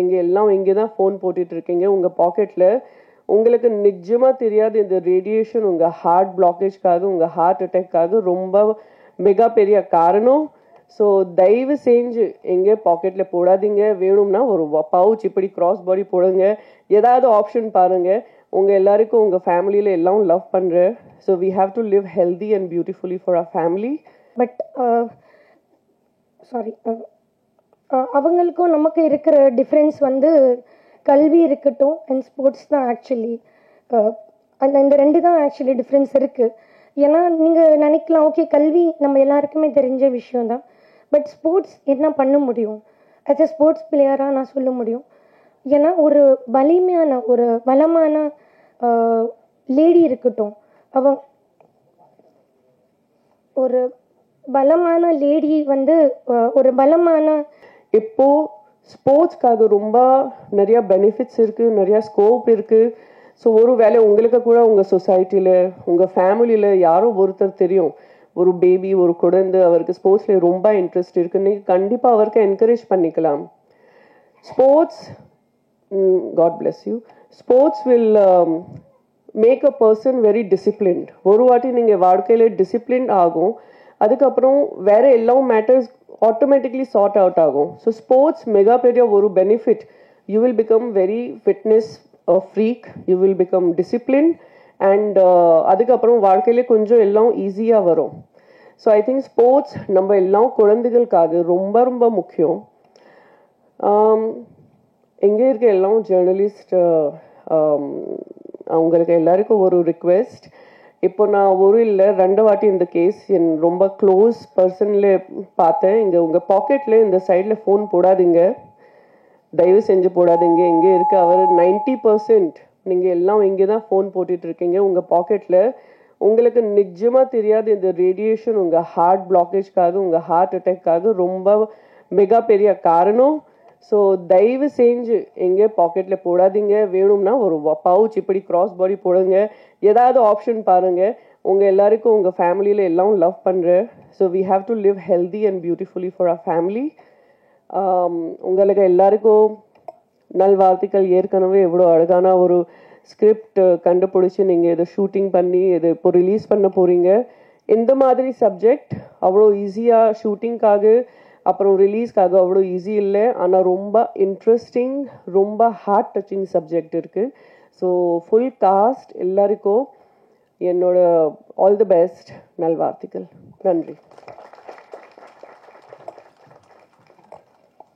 நீங்கள் எல்லாம் இங்கே தான் ஃபோன் போட்டுட்ருக்கீங்க உங்கள் பாக்கெட்டில். உங்களுக்கு நிஜமாக தெரியாது இந்த ரேடியேஷன் உங்கள் ஹார்ட் பிளாக்கேஜ்க்காக உங்கள் ஹார்ட் அட்டாக்காக ரொம்ப மிகப்பெரிய காரணம். ஸோ தயவு செஞ்சு எங்கே பாக்கெட்டில் போடாதீங்க. வேணும்னா ஒரு பவுச் இப்படி கிராஸ் பாடி போடுங்க. ஏதாவது ஆப்ஷன் பாருங்கள். உங்கள் எல்லாருக்கும் உங்கள் ஃபேமிலியில் எல்லாம் லவ் பண்ணுறேன். So we have to live healthy and beautifully for our family. But sorry, அவங்களுக்கும் நமக்கு இருக்கிற டிஃப்ரென்ஸ் வந்து கல்வி இருக்கட்டும் அண்ட் ஸ்போர்ட்ஸ் தான் ஆக்சுவலி. இந்த ரெண்டு தான் ஆக்சுவலி டிஃப்ரென்ஸ் இருக்குது. ஏன்னா நீங்கள் நினைக்கலாம் ஓகே கல்வி நம்ம எல்லாருக்குமே தெரிஞ்ச விஷயம் தான், பட் ஸ்போர்ட்ஸ் என்ன பண்ண முடியும் ஆஸ் எ ஸ்போர்ட்ஸ் பிளேயராக நான் சொல்ல முடியும். ஏன்னா ஒரு வலிமையான ஒரு பலமான லேடி இருக்கட்டும், அவங்க ஒரு பலமான லேடி வந்து ஒரு பலமான இப்போ ஸ்போர்ட்ஸ்க்காக ரொம்ப நிறையா பெனிஃபிட்ஸ் இருக்குது, நிறையா ஸ்கோப் இருக்குது. ஸோ ஒரு வேலை உங்களுக்கு கூட உங்கள் சொசைட்டியில் உங்கள் ஃபேமிலியில் யாரோ ஒருத்தர் தெரியும், ஒரு பேபி ஒரு குழந்தை அவருக்கு ஸ்போர்ட்ஸில் ரொம்ப இன்ட்ரெஸ்ட் இருக்குது, நீங்கள் கண்டிப்பாக அவருக்கு என்கரேஜ் பண்ணிக்கலாம். Sports, God bless you, sports will make a person very disciplined. ஒரு வாட்டி நீங்கள் வாழ்க்கையில் டிசிப்ளின்ட் ஆகும், அதுக்கப்புறம் வேறு எல்லா மேட்டர்ஸ் ஆட்டோமேட்டிக்லி சார்ட் அவுட் ஆகும். ஸோ ஸ்போர்ட்ஸ் மிகப்பெரிய ஒரு benefit. You will become very fitness freak, you will become discipline and அதுக்கப்புறம் வாழ்க்கையிலே கொஞ்சம் எல்லாம் ஈஸியாக வரும். ஸோ ஐ திங்க் ஸ்போர்ட்ஸ் நம்ம எல்லாம் குழந்தைகளுக்காக ரொம்ப ரொம்ப முக்கியம். எங்கே இருக்க எல்லாம் ஜேர்னலிஸ்ட் அவங்களுக்கு எல்லாருக்கும் ஒரு ரிக்வெஸ்ட். இப்போ நான் ஒரு இல்லை 2 வாட்டி இந்த கேஸ் என் ரொம்ப க்ளோஸ் பர்சனில் பார்த்தேன். இங்கே உங்கள் பாக்கெட்டில் இந்த சைடில் ஃபோன் போடாதீங்க, தயவு செஞ்சு போடாதீங்க. இங்கே இருக்க அவர் 90% நீங்கள் எல்லாம் இங்கே தான் ஃபோன் போட்டுட்ருக்கீங்க உங்கள் பாக்கெட்டில். உங்களுக்கு நிஜமாக தெரியாது இந்த ரேடியேஷன் உங்கள் ஹார்ட் பிளாக்கேஜ்க்காக உங்கள் ஹார்ட் அட்டாக்காக ரொம்ப மிகப்பெரிய காரணம். ஸோ தயவு செஞ்சு எங்கே பாக்கெட்டில் போடாதீங்க. வேணும்னா ஒரு பவுச் இப்படி கிராஸ் பாடி போடுங்க. ஏதாவது ஆப்ஷன் பாருங்கள். உங்கள் எல்லாருக்கும் உங்கள் ஃபேமிலியில் எல்லாம் லவ் பண்ணுறேன். So we have to live healthy and beautifully for our family. உங்களுக்கு எல்லாருக்கும் நல்வாழ்த்துக்கள். ஏற்கனவே எவ்வளோ அழகான ஒரு ஸ்கிரிப்ட் கண்டுபிடிச்சி நீங்கள் இதை ஷூட்டிங் பண்ணி இதை இப்போ ரிலீஸ் பண்ண போகிறீங்க. இந்த மாதிரி சப்ஜெக்ட் அவ்வளோ ஈஸியாக ஷூட்டிங்காக அப்புறம் ரிலீஸ்க்காக அவ்வளோ ஈஸி இல்லை. ஆனால் ரொம்ப இன்ட்ரெஸ்டிங், ரொம்ப ஹார்ட் டச்சிங் சப்ஜெக்ட் இருக்குது. ஸோ ஃபுல் காஸ்ட் எல்லாருக்கும் என்னோட ஆல் தி பெஸ்ட், நல்வாழ்த்துக்கள். நன்றி.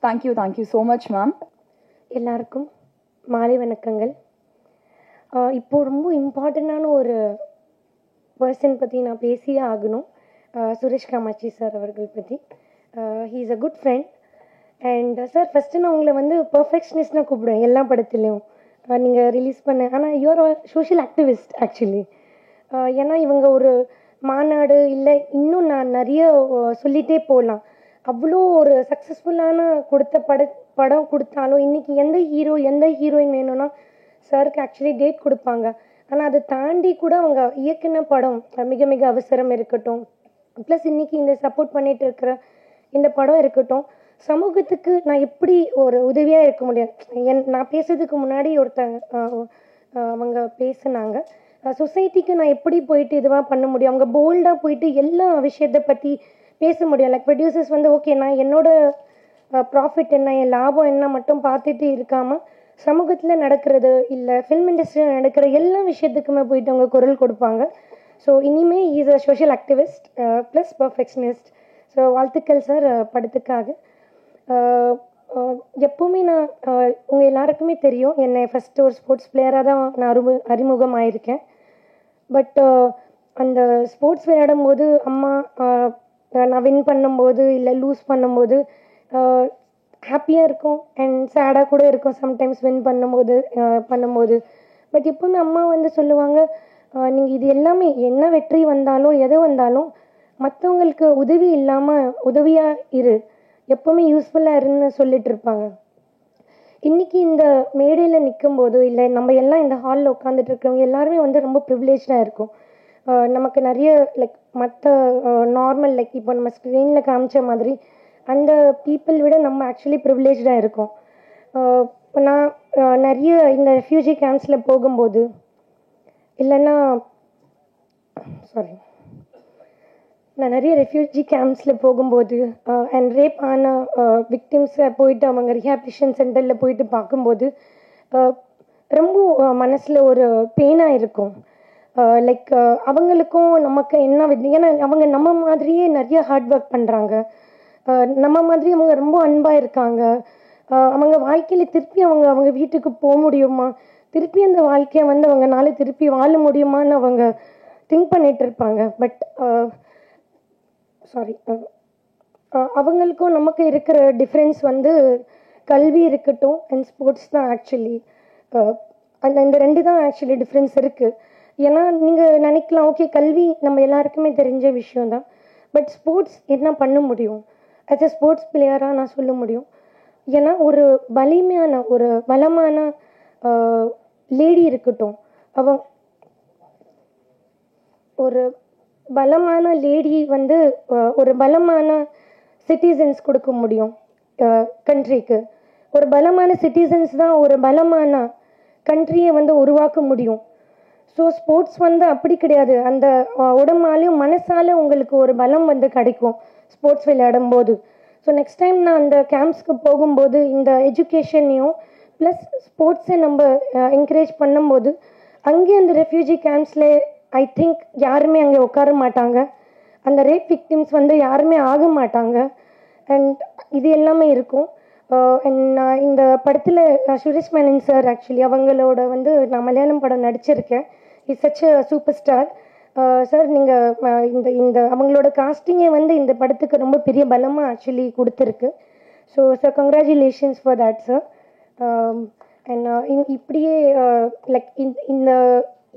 Thank you so much ma'am. எல்லாருக்கும் மாலை வணக்கங்கள். இப்போது ரொம்ப இம்பார்ட்டண்ட்டான ஒரு பர்சன் பற்றி நான் பேசியே ஆகணும். சுரேஷ் காமாட்சி சார் அவர்கள் பற்றி. He is a good friend. And sir first நான் உங்களை வந்து பர்ஃபெக்ஷனிஸ்ட்னா கூப்பிடுவேன் எல்லா படத்துலேயும் நீங்கள் ரிலீஸ் பண்ண. ஆனால் யூஆர் சோஷியல் ஆக்டிவிஸ்ட் ஆக்சுவலி. ஏன்னா இவங்க ஒரு மாநாடு இல்லை இன்னும் நான் நிறைய சொல்லிகிட்டே போகலாம். அவ்வளோ ஒரு சக்ஸஸ்ஃபுல்லான படம் கொடுத்தாலும் இன்றைக்கி எந்த ஹீரோ எந்த ஹீரோயின் வேணும்னா சாருக்கு ஆக்சுவலி டேட் கொடுப்பாங்க. ஆனால் அதை தாண்டி கூட அவங்க இயக்குன படம் மிக மிக அவசரம் இருக்கட்டும், ப்ளஸ் இன்றைக்கி இந்த சப்போர்ட் பண்ணிகிட்டு இருக்கிற இந்த படம் இருக்கட்டும், சமூகத்துக்கு நான் எப்படி ஒரு உதவியாக இருக்க முடியும். நான் பேசுறதுக்கு முன்னாடி அவங்க பேசுனாங்க, சொசைட்டிக்கு நான் எப்படி போயிட்டு இதுவாக பண்ண முடியும். அவங்க போல்டாக போயிட்டு எல்லா விஷயத்தை பற்றி பேச முடியும். லைக் ப்ரொடியூசர்ஸ் வந்து ஓகே நான் என்னோட ப்ராஃபிட் என்ன என் லாபம் என்ன மட்டும் பார்த்துட்டு இருக்காமல் சமூகத்தில் நடக்கிறது இல்லை ஃபில்ம் இண்டஸ்ட்ரியில் நடக்கிற எல்லா விஷயத்துக்குமே போயிட்டு அவங்க குரல் கொடுப்பாங்க. ஸோ இனிமேல் is a social activist plus perfectionist. So வாழ்த்துக்கள் சார் படத்துக்காக. எப்போவுமே நான் உங்கள் எல்லாருக்குமே தெரியும் என்னை ஃபஸ்ட்டு ஒரு ஸ்போர்ட்ஸ் பிளேயராக தான் நான் அறிமுகமாயிருக்கேன். பட் அந்த ஸ்போர்ட்ஸ் விளையாடும் போது அம்மா நான் வின் பண்ணும்போது இல்லை லூஸ் பண்ணும்போது ஹாப்பியாக இருக்கும் அண்ட் சேடாக கூட இருக்கும் சம்டைம்ஸ் வின் பண்ணும்போது. பட் எப்போவுமே அம்மா வந்து சொல்லுவாங்க, நீங்கள் இது எல்லாமே என்ன வெற்றி வந்தாலும் எது வந்தாலும் மற்றவங்களுக்கு உதவி இல்லாமல் உதவியாக இரு, எப்போவுமே யூஸ்ஃபுல்லாக இருன்னு சொல்லிட்டு இருப்பாங்க. இன்றைக்கி இந்த மேடையில் நிற்கும்போது இல்லை நம்ம எல்லாம் இந்த ஹாலில் உட்காந்துட்டு இருக்கவங்க எல்லாருமே வந்து ரொம்ப ப்ரிவிலேஜாக இருக்கும். நமக்கு நிறைய லைக் மற்ற நார்மல் லைக் இப்போ நம்ம ஸ்க்ரீனில் காமிச்ச மாதிரி அந்த பீப்புள் விட நம்ம ஆக்சுவலி ப்ரிவிலேஜாக இருக்கோம். இப்போ நான் நிறைய இந்த ரெஃப்யூஜி கேம்ப்ஸில் போகும்போது இல்லைன்னா நான் நிறைய ரெஃப்யூஜி கேம்ப்ஸில் போகும்போது அண்ட் ரேப் ஆன விக்டிம்ஸை போயிட்டு அவங்க ரிஹாபிலிட்டேஷன் சென்டரில் போயிட்டு பார்க்கும்போது ரொம்ப மனசில் ஒரு பெயினாக இருக்கும். லைக் அவங்களுக்கும் நமக்கு என்ன ஏன்னா அவங்க நம்ம மாதிரியே நிறைய ஹார்ட் ஒர்க் பண்ணுறாங்க, நம்ம மாதிரி அவங்க ரொம்ப அன்பாக இருக்காங்க. அவங்க வாழ்க்கையில் திருப்பி அவங்க வீட்டுக்கு போக முடியுமா, திருப்பி அந்த வாழ்க்கையை அவங்கனால திருப்பி வாழ முடியுமான்னு அவங்க திங்க் பண்ணிட்டு இருப்பாங்க. பட் அவங்களுக்கும் நமக்கு இருக்கிற டிஃப்ரென்ஸ் கல்வி இருக்கட்டும் அண்ட் ஸ்போர்ட்ஸ் தான் ஆக்சுவலி. இந்த ரெண்டு தான் ஆக்சுவலி டிஃப்ரென்ஸ் இருக்குது. ஏன்னா நீங்கள் நினைக்கலாம் ஓகே கல்வி நம்ம எல்லாருக்குமே தெரிஞ்ச விஷயம்தான், பட் ஸ்போர்ட்ஸ் என்ன பண்ண முடியும் ஆஸ் எ ஸ்போர்ட்ஸ் பிளேயராக நான் சொல்ல முடியும். ஏன்னா ஒரு வலிமையான ஒரு பலமான லேடி இருக்கட்டும், ஒரு பலமான லேடி ஒரு பலமான சிட்டிசன்ஸ் கொடுக்க முடியும் கண்ட்ரிக்கு. ஒரு பலமான சிட்டிசன்ஸ் தான் ஒரு பலமான கண்ட்ரியை உருவாக்க முடியும். ஸோ ஸ்போர்ட்ஸ் அப்படி கிடையாது, அந்த உடம்பாலையும் மனசால உங்களுக்கு ஒரு பலம் கிடைக்கும் ஸ்போர்ட்ஸ் விளையாடும் போது. ஸோ நெக்ஸ்ட் டைம் நான் அந்த கேம்ப்ஸ்க்கு போகும்போது இந்த எஜுகேஷனையும் ப்ளஸ் ஸ்போர்ட்ஸை நம்ம என்கரேஜ் பண்ணும்போது அங்கே அந்த ரெஃப்யூஜி கேம்ப்ஸில் ஐ திங்க் யாருமே அங்கே உட்கார மாட்டாங்க, அந்த ரேப் விக்டிம்ஸ் யாருமே ஆக மாட்டாங்க. அண்ட் இது எல்லாமே இருக்கும். அண்ட் நான் இந்த படத்தில் சுரேஷ் மேனன் சார் ஆக்சுவலி அவங்களோட நான் மலையாளம் படம் நடிச்சிருக்கேன். Is such a superstar sir. நீங்கள் இந்த அவங்களோட காஸ்டிங்கே இந்த படத்துக்கு ரொம்ப பெரிய பலமாக ஆக்சுவலி கொடுத்துருக்கு. So sir congratulations for that sir. And இப்படியே லைக் இந்த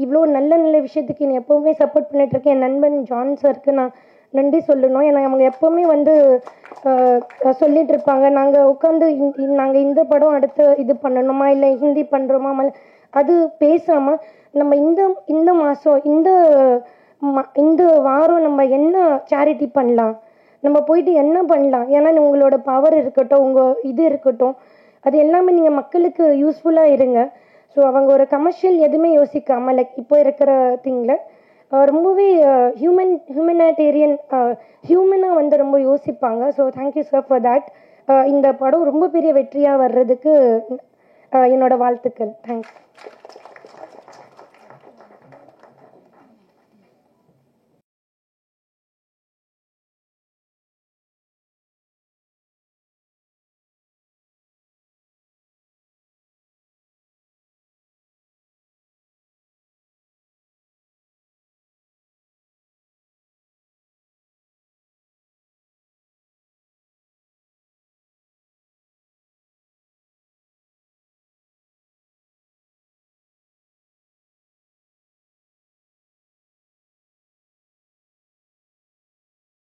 இவ்வளோ நல்ல நல்ல விஷயத்துக்கு என்னை எப்போவுமே சப்போர்ட் பண்ணிகிட்ருக்கேன் என் நண்பன் ஜான் சாருக்கு நான் நன்றி சொல்லணும். ஏன்னா அவங்க எப்போவுமே சொல்லிட்டு இருப்பாங்க, நாங்கள் உட்காந்து நாங்கள் இந்த படம் அடுத்து இது பண்ணணுமா இல்லை ஹிந்தி பண்ணுறோமா, அது பேசாமல் நம்ம இந்த மாதம் இந்த வாரம் நம்ம என்ன சேரிட்டி பண்ணலாம், நம்ம போயிட்டு என்ன பண்ணலாம், ஏன்னா உங்களோட பவர் இருக்கட்டும் உங்கள் இது இருக்கட்டும் அது எல்லாமே நீங்கள் மக்களுக்கு யூஸ்ஃபுல்லாக இருங்க. ஸோ அவங்க ஒரு கமர்ஷியல் எதுவுமே யோசிக்காமல் லைக் இப்போ இருக்கிற திங்கில் ரொம்பவே ஹியூமனிட்டேரியன் ஹியூமனாக ரொம்ப யோசிப்பாங்க. So thank you sir for that. இந்த படம் ரொம்ப பெரிய வெற்றியாக வர்றதுக்கு என்னோட வாழ்த்துக்கள். தேங்க்ஸ்.